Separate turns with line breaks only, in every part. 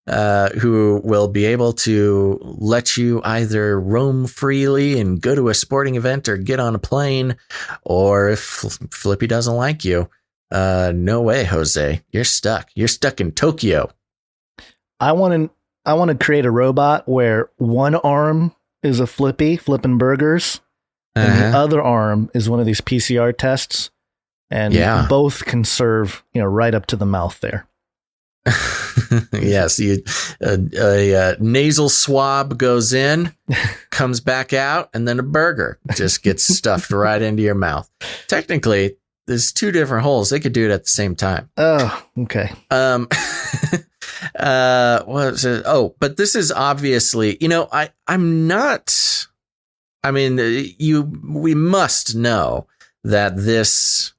who will be able to let you either roam freely and go to a sporting event or get on a plane. Or if Flippy doesn't like you, no way, Jose. You're stuck. You're stuck in Tokyo.
I want to create a robot where one arm is a Flippy flipping burgers, and the other arm is one of these PCR tests, and both can serve, right up to the mouth there.
Yes, a nasal swab goes in, comes back out, and then a burger just gets stuffed right into your mouth. Technically, there's two different holes. They could do it at the same time.
Oh, okay.
What was it? Oh, but this is obviously, I'm not. I mean, we must know that this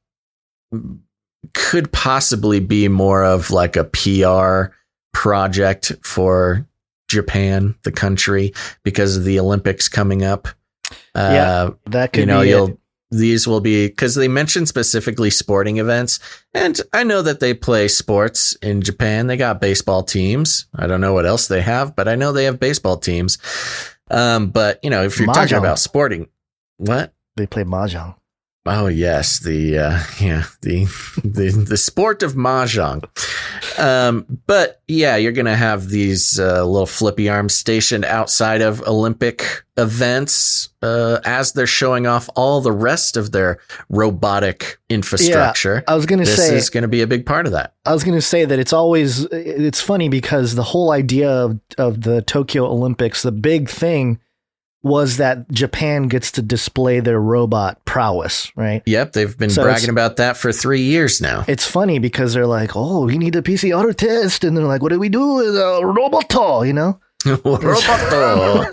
could possibly be more of like a PR project for Japan, the country, because of the Olympics coming up.
That could be
these will be, because they mentioned specifically sporting events. And I know that they play sports in Japan. They got baseball teams. I don't know what else they have, but I know they have baseball teams. But, if you're talking about sporting, what?
They play mahjong.
Oh yes, the sport of mahjong. But yeah, you're gonna have these little flippy arms stationed outside of Olympic events as they're showing off all the rest of their robotic infrastructure.
Yeah, I was gonna say
this is gonna be a big part of that.
I was gonna say that it's funny because the whole idea of the Tokyo Olympics, the big thing was that Japan gets to display their robot prowess, right?
Yep, they've been bragging about that for 3 years now.
It's funny because they're like, "Oh, we need a PCR test," and they're like, "What do we do with a roboto?"
Roboto.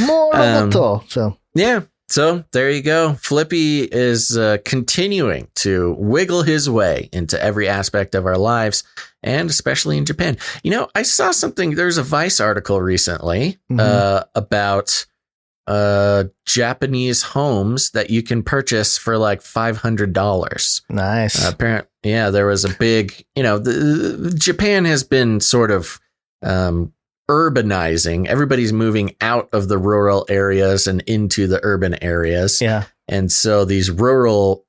More roboto. So
yeah. So there you go. Flippy is continuing to wiggle his way into every aspect of our lives, and especially in Japan. I saw something. There's a Vice article recently about Japanese homes that you can purchase for like $500.
Nice.
Apparently, there was a big. Japan has been sort of urbanizing. Everybody's moving out of the rural areas and into the urban areas.
Yeah.
And so these rural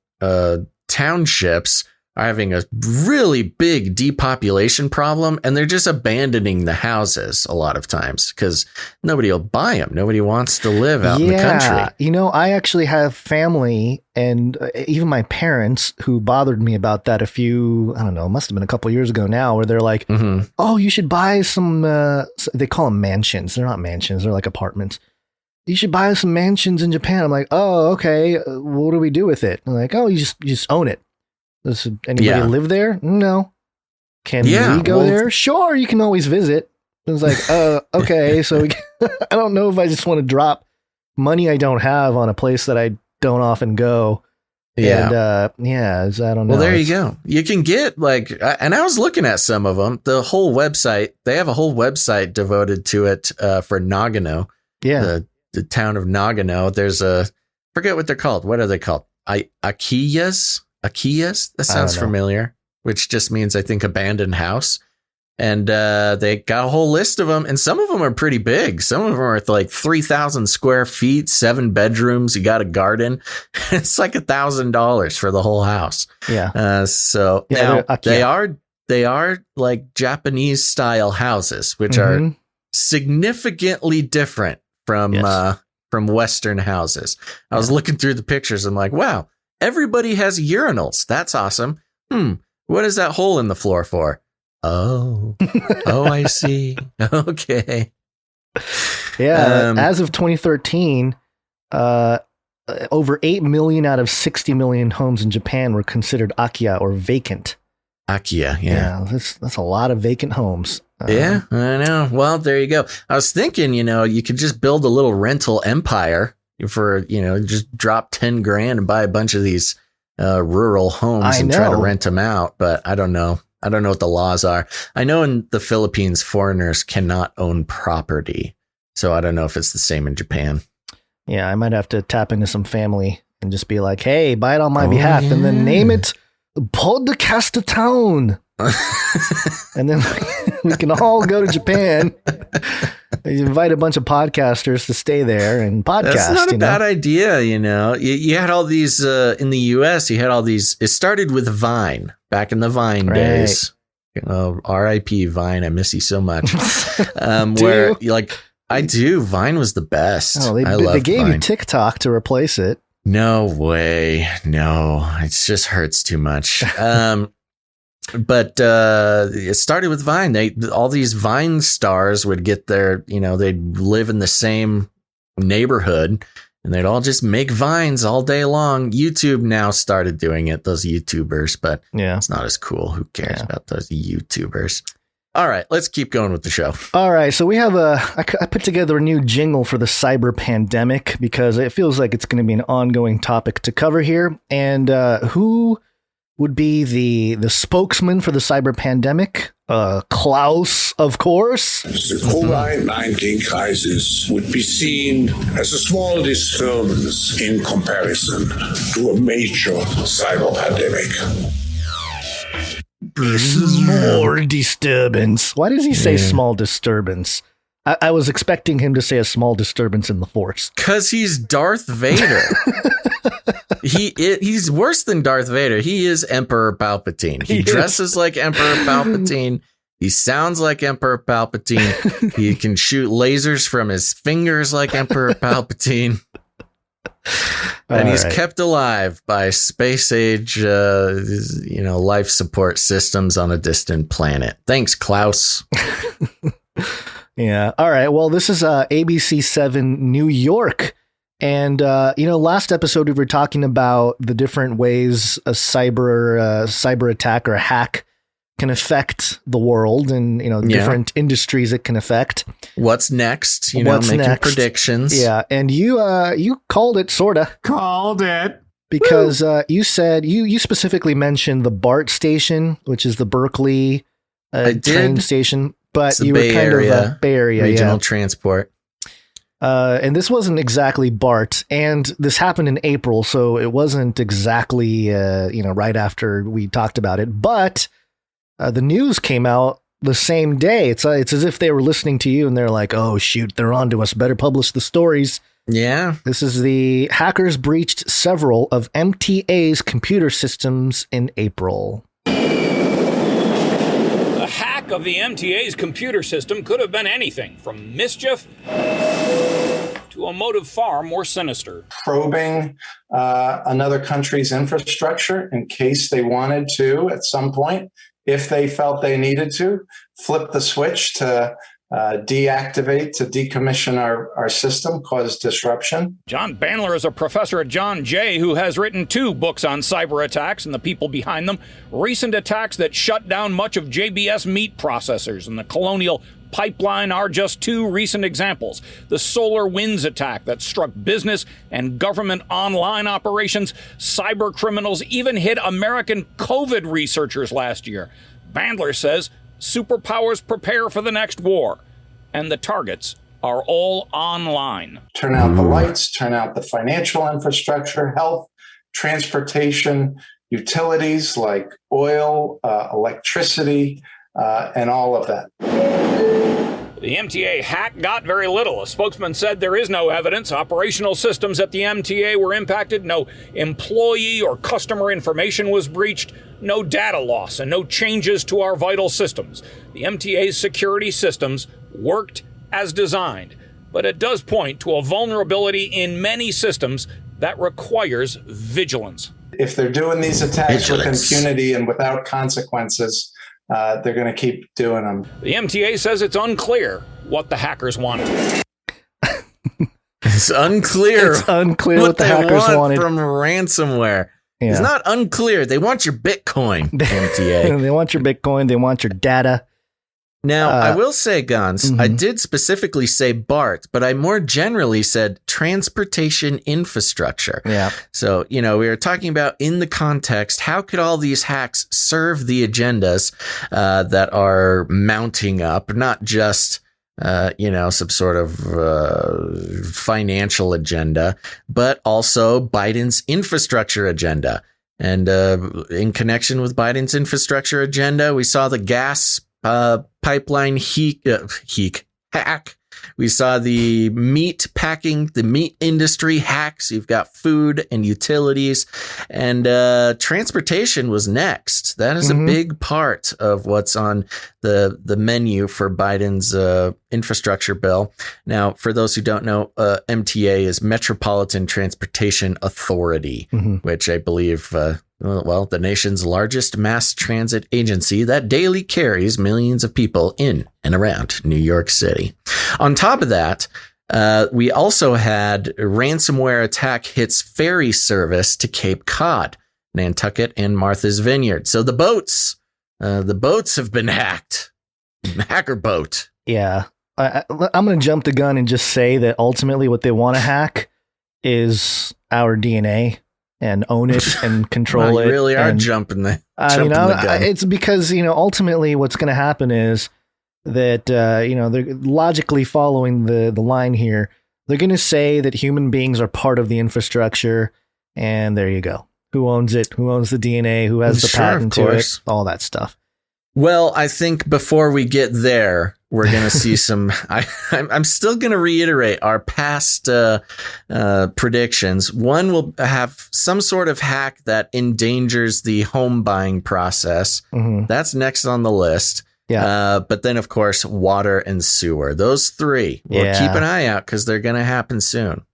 townships are having a really big depopulation problem, and they're just abandoning the houses a lot of times because nobody will buy them. Nobody wants to live out in the country.
I actually have family and even my parents who bothered me about that must have been a couple years ago now, where they're like, oh, you should buy some, they call them mansions. They're not mansions. They're like apartments. You should buy some mansions in Japan. I'm like, oh, okay. What do we do with it? I'm like, oh, you just own it. Does anybody live there? No. Can we go there? Sure, you can always visit. It was like, okay, so I don't know if I just want to drop money I don't have on a place that I don't often go.
Yeah.
And, I don't know.
Well, there you go. You can get and I was looking at some of them, the whole website, they have a whole website devoted to it for Nagano.
Yeah.
The town of Nagano. There's forget what they're called. What are they called? Akiyas? That sounds familiar, which just means, I think, abandoned house. And they got a whole list of them, and some of them are pretty big. Some of them are like 3,000 square feet, 7 bedrooms. You got a garden. It's like $1,000 for the whole house.
Yeah.
So now they are like Japanese style houses, which are significantly different from Western houses. I was looking through the pictures. I'm like, wow. Everybody has urinals. That's awesome. What is that hole in the floor for? Oh, I see. Okay.
Yeah. As of 2013, over 8 million out of 60 million homes in Japan were considered akiya, or vacant.
Akiya, yeah.
That's a lot of vacant homes.
Yeah, I know. Well, there you go. I was thinking, you could just build a little rental empire for, just drop 10 grand and buy a bunch of these rural homes and try to rent them out. But I don't know. I don't know what the laws are. I know in the Philippines, foreigners cannot own property. So I don't know if it's the same in Japan.
Yeah, I might have to tap into some family and just be like, hey, buy it on my behalf and then name it Podcast Town. And then We can all go to Japan. You invite a bunch of podcasters to stay there and podcast.
That's not a bad idea, you know. You had all these in the U.S. You had all these. It started with Vine back in the Vine days. R.I.P. Vine. I miss you so much. Where like I do. Vine was the best.
Oh, they gave Vine. You TikTok to replace it.
No way. No, it just hurts too much. But it started with Vine. All these Vine stars would get their, you know, they'd live in the same neighborhood and they'd all just make Vines all day long. YouTube now started doing it, those YouTubers, but it's not as cool. Who cares about those YouTubers? All right, let's keep going with the show. All
right, so we have I put together a new jingle for the cyber pandemic because it feels like it's going to be an ongoing topic to cover here. And who would be the spokesman for the cyber pandemic? Klaus, of course.
The COVID-19 crisis would be seen as a small disturbance in comparison to a major cyber pandemic.
More disturbance. Why does he say small disturbance? I was expecting him to say a small disturbance in the Force.
Because he's Darth Vader. He's worse than Darth Vader. He is Emperor Palpatine. He dresses like Emperor Palpatine. He sounds like Emperor Palpatine. He can shoot lasers from his fingers like Emperor Palpatine. And he's kept alive by space age, life support systems on a distant planet. Thanks, Klaus.
Yeah. All right. Well, this is ABC7 New York. And, last episode, we were talking about the different ways a cyber attack or a hack can affect the world and, different industries it can affect.
What's next? Making predictions.
Yeah. And you called it, sorta.
Called it.
Because you said, you specifically mentioned the BART station, which is the Berkeley train station. But you were kind of Bay Area.
Regional transport.
And this wasn't exactly BART, and this happened in April, so it wasn't exactly, right after we talked about it. But the news came out the same day. It's as if they were listening to you, and they're like, "Oh shoot, they're on to us. Better publish the stories."
Yeah.
This is the hackers breached several of MTA's computer systems in April.
Of the MTA's computer system could have been anything from mischief to a motive far more sinister.
Probing another country's infrastructure in case they wanted to, at some point, if they felt they needed to, flip the switch to deactivate, to decommission our system, cause disruption.
John Bandler is a professor at John Jay who has written 2 books on cyber attacks and the people behind them. Recent attacks that shut down much of JBS meat processors and the Colonial Pipeline are just 2 recent examples. The SolarWinds attack that struck business and government online operations. Cyber criminals even hit American COVID researchers last year. Bandler says superpowers prepare for the next war, and the targets are all online.
Turn out the lights, turn out the financial infrastructure, health, transportation, utilities like oil, electricity, and all of that.
The MTA hack got very little. A spokesman said there is no evidence. Operational systems at the MTA were impacted. No employee or customer information was breached. No data loss and no changes to our vital systems. The MTA's security systems worked as designed, but it does point to a vulnerability in many systems that requires vigilance.
If they're doing these attacks with impunity and without consequences, they're going to keep doing them.
The MTA says it's unclear what the hackers wanted.
It's unclear.
It's unclear what the hackers wanted
from ransomware. Yeah. It's not unclear. They want your Bitcoin, MTA.
They want your Bitcoin. They want your data.
Now, I will say, Gons, I did specifically say BART, but I more generally said transportation infrastructure.
Yeah.
So, we were talking about in the context, how could all these hacks serve the agendas that are mounting up, not just some sort of financial agenda, but also Biden's infrastructure agenda. And in connection with Biden's infrastructure agenda, we saw the gas pipeline hack. We saw the meat industry hacks. You've got food and utilities, and transportation was next. That is a big part of what's on the menu for Biden's infrastructure bill. Now, for those who don't know, MTA is Metropolitan Transportation Authority, which I believe, the nation's largest mass transit agency that daily carries millions of people in and around New York City. On top of that, we also had ransomware attack hits ferry service to Cape Cod, Nantucket, and Martha's Vineyard. So the boats have been hacked. Hacker boat.
Yeah. I'm going to jump the gun and just say that ultimately what they want to hack is our DNA and own it and control it.
You really are jumping the gun.
It's because, ultimately what's going to happen is that, they're logically following the line here. They're going to say that human beings are part of the infrastructure, and there you go. Who owns it? Who owns the DNA? Who has the patent to it? All that stuff.
Well, I think before we get there, we're going to see some. I'm still going to reiterate our past predictions. One will have some sort of hack that endangers the home buying process. That's next on the list. Yeah. But then, of course, water and sewer. Those three. We'll keep an eye out because they're going to happen soon.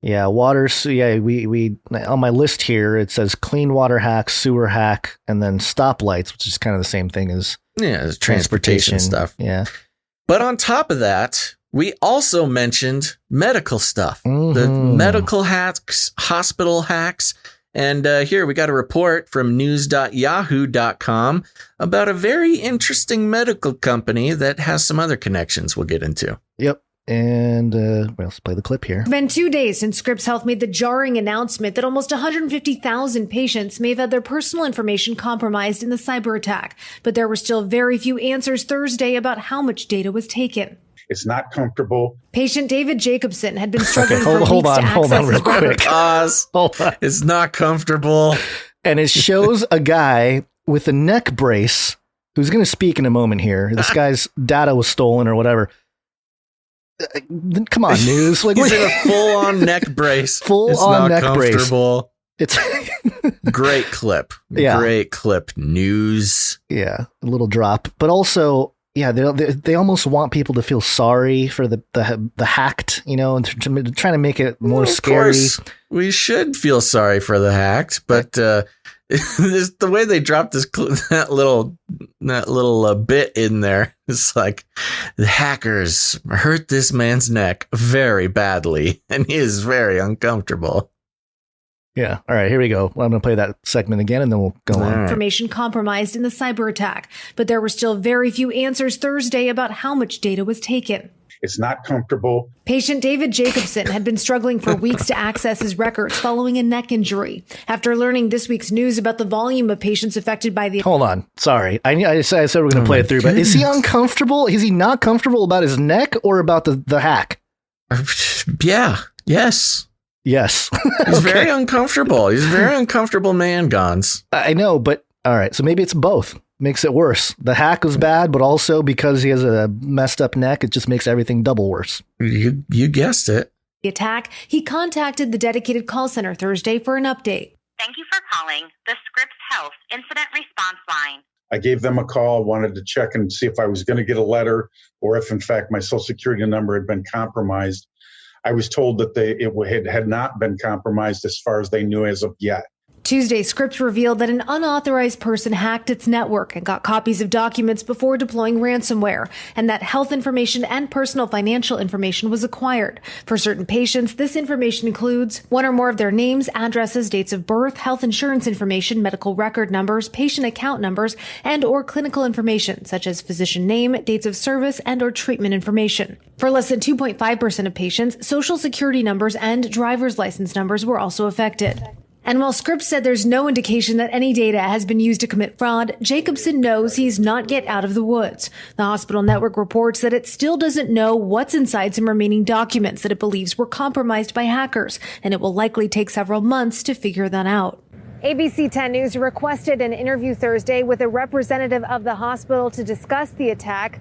Yeah, water. So yeah, we on my list here it says clean water hack, sewer hack, and then stoplights, which is kind of the same thing as
transportation stuff.
Yeah,
but on top of that, we also mentioned medical stuff, the medical hacks, hospital hacks, and here we got a report from news.yahoo.com about a very interesting medical company that has some other connections we'll get into.
Yep. And let's play the clip here.
It's been 2 days since Scripps Health made the jarring announcement that almost 150,000 patients may have had their personal information compromised in the cyber attack. But there were still very few answers Thursday about how much data was taken.
It's not comfortable.
Patient David Jacobson had been struggling for
hold
weeks
on,
to
hold
access
on real quick.
Pause.
Hold on.
It's not comfortable.
And it shows a guy with a neck brace who's going to speak in a moment here. This guy's data was stolen or whatever. Come on, news.
Like, he's in a full-on neck brace.
Full-on neck brace.
It's great clip.
Yeah.
Great clip. News.
Yeah, a little drop. But also, yeah, they almost want people to feel sorry for the hacked, and trying to make it more scary. Of course,
we should feel sorry for the hacked, but the way they dropped that little bit in there, it's like the hackers hurt this man's neck very badly, and he is very uncomfortable.
Yeah. All right, here we go. Well, I'm going to play that segment again, and then we'll go on.
Information compromised in the cyber attack, but there were still very few answers Thursday about how much data was taken.
It's not comfortable.
Patient David Jacobson had been struggling for weeks to access his records following a neck injury. After learning this week's news about the volume of patients affected by the...
Hold on. Sorry. I said we're going to play it through, but is he uncomfortable? Is he not comfortable about his neck or about the hack?
Yeah. Yes.
Yes.
He's very uncomfortable. He's a very uncomfortable man, Gons.
I know, but all right. So maybe it's both. Makes it worse. The hack was bad, but also because he has a messed up neck, it just makes everything double worse.
You guessed it.
The attack, he contacted the dedicated call center Thursday for an update.
Thank you for calling the Scripps Health Incident Response Line.
I gave them a call, wanted to check and see if I was going to get a letter or if, in fact, my Social Security number had been compromised. I was told that it had not been compromised as far as they knew as of yet.
Tuesday, Scripps revealed that an unauthorized person hacked its network and got copies of documents before deploying ransomware, and that health information and personal financial information was acquired. For certain patients, this information includes one or more of their names, addresses, dates of birth, health insurance information, medical record numbers, patient account numbers, and or clinical information, such as physician name, dates of service, and or treatment information. For less than 2.5% of patients, social security numbers and driver's license numbers were also affected. And while Scripps said there's no indication that any data has been used to commit fraud, Jacobson knows he's not yet out of the woods. The hospital network reports that it still doesn't know what's inside some remaining documents that it believes were compromised by hackers, and it will likely take several months to figure that out. ABC 10 News requested an interview Thursday with a representative of the hospital to discuss the attack.